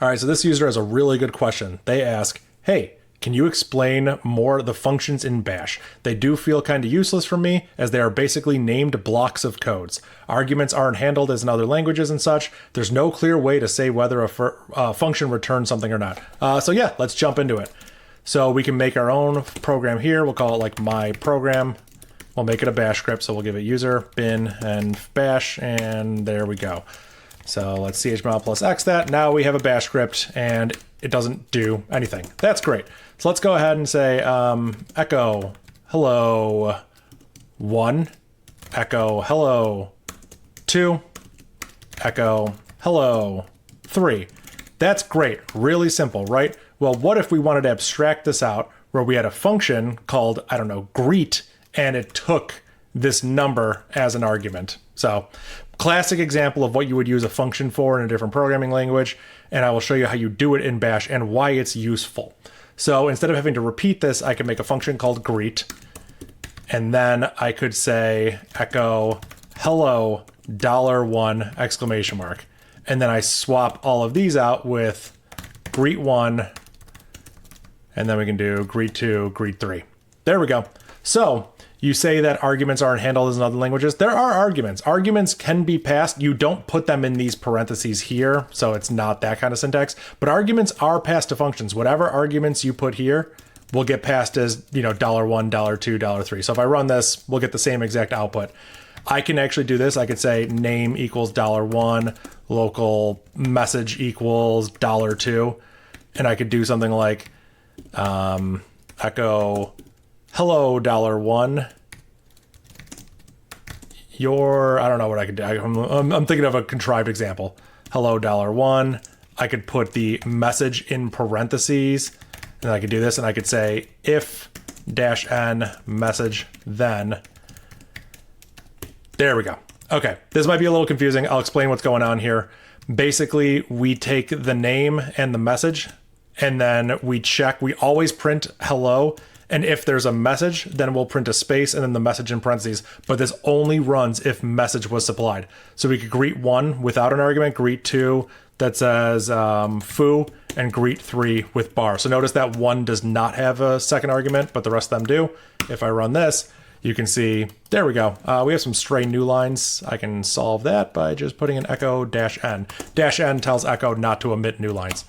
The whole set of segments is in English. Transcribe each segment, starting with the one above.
All right, so this user has a really good question. They ask, hey, can you explain more the functions in Bash? They do feel kind of useless for me, as they are basically named blocks of codes. Arguments aren't handled as in other languages and such. There's no clear way to say whether a function returns something or not. So yeah, let's jump into it. So we can make our own program here. We'll call it like my program. We'll make it a Bash script, so we'll give it user bin and bash, and there we go. So let's chmod plus x that. Now we have a Bash script, and it doesn't do anything. That's great. So let's go ahead and say echo hello 1, echo hello 2, echo hello 3. That's great. Really simple, right? Well, what if we wanted to abstract this out where we had a function called, I don't know, greet, and it took this number as an argument? So classic example of what you would use a function for in a different programming language, and I will show you how you do it in Bash and why it's useful. So instead of having to repeat this, I can make a function called greet, and then I could say echo hello $1 exclamation mark. And then I swap all of these out with greet1, and then we can do greet2, greet3. There we go. So you say that arguments aren't handled as in other languages. There are arguments. Arguments can be passed. You don't put them in these parentheses here, so it's not that kind of syntax. But arguments are passed to functions. Whatever arguments you put here will get passed as, you know, $1, $2, $3. So if I run this, we'll get the same exact output. I can actually do this. I could say name equals $1, local message equals $2, and I could do something like echo hello $1. I don't know what I could do. I'm thinking of a contrived example. Hello $1. I could put the message in parentheses, and I could do this, and I could say if -n message then. There we go. Okay, this might be a little confusing. I'll explain what's going on here. Basically, we take the name and the message, and then we check. We always print hello, and if there's a message, then we'll print a space and then the message in parentheses. But this only runs if message was supplied. So we could greet 1 without an argument, greet 2 that says foo, and greet 3 with bar. So notice that 1 does not have a second argument, but the rest of them do. If I run this, you can see, there we go. We have some stray new lines. I can solve that by just putting an echo -n. -n tells echo not to omit new lines.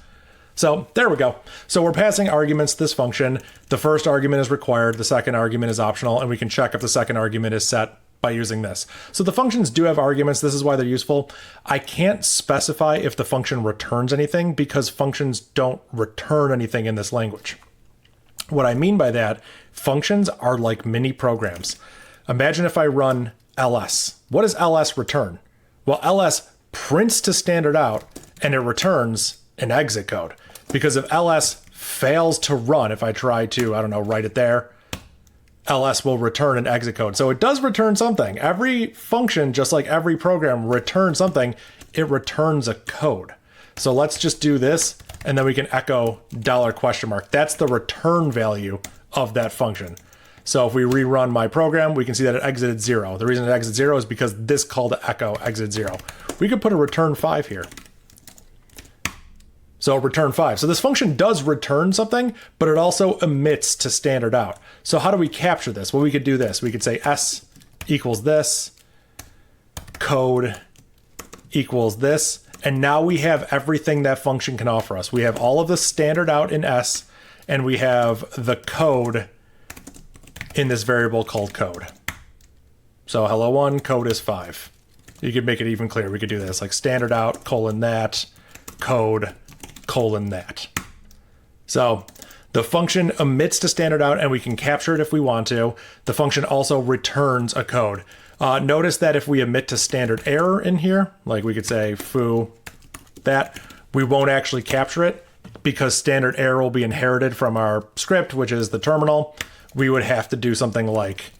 So there we go. So we're passing arguments to this function. The first argument is required. The second argument is optional, and we can check if the second argument is set by using this. So the functions do have arguments. This is why they're useful. I can't specify if the function returns anything because functions don't return anything in this language. What I mean by that, functions are like mini programs. Imagine if I run ls. What does ls return? Well, ls prints to standard out, and it returns an exit code. Because if ls fails to run, if I try to, I don't know, write it there, ls will return an exit code. So it does return something. Every function, just like every program, returns something. It returns a code. So let's just do this, and then we can echo $? That's the return value of that function. So if we rerun my program, we can see that it exited 0. The reason it exited 0 is because this call to echo exited 0. We could put a return 5 here. So return 5. So this function does return something, but it also emits to standard out. So how do we capture this? Well, we could do this. We could say s equals this, code equals this, and now we have everything that function can offer us. We have all of the standard out in s, and we have the code in this variable called code. So hello 1, code is 5. You could make it even clearer. We could do this like standard out, that, code, that. So the function emits to standard out, and we can capture it if we want to. The function also returns a code. Notice that if we emit to standard error in here, like we could say foo that, we won't actually capture it because standard error will be inherited from our script, which is the terminal. We would have to do something like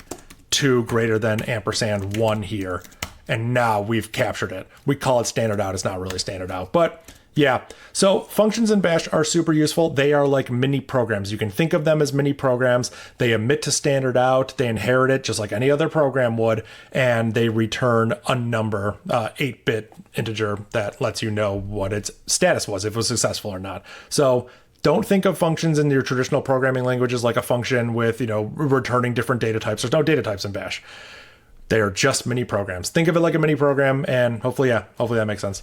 2 greater than &1 here. And now we've captured it. We call it standard out. It's not really standard out, but Yeah. So functions in Bash are super useful. They are like mini programs. You can think of them as mini programs. They emit to standard out. They inherit it just like any other program would, and they return a number, 8-bit integer that lets you know what its status was, if it was successful or not. So don't think of functions in your traditional programming languages like a function with, returning different data types. There's no data types in Bash. They are just mini programs. Think of it like a mini program, and hopefully that makes sense.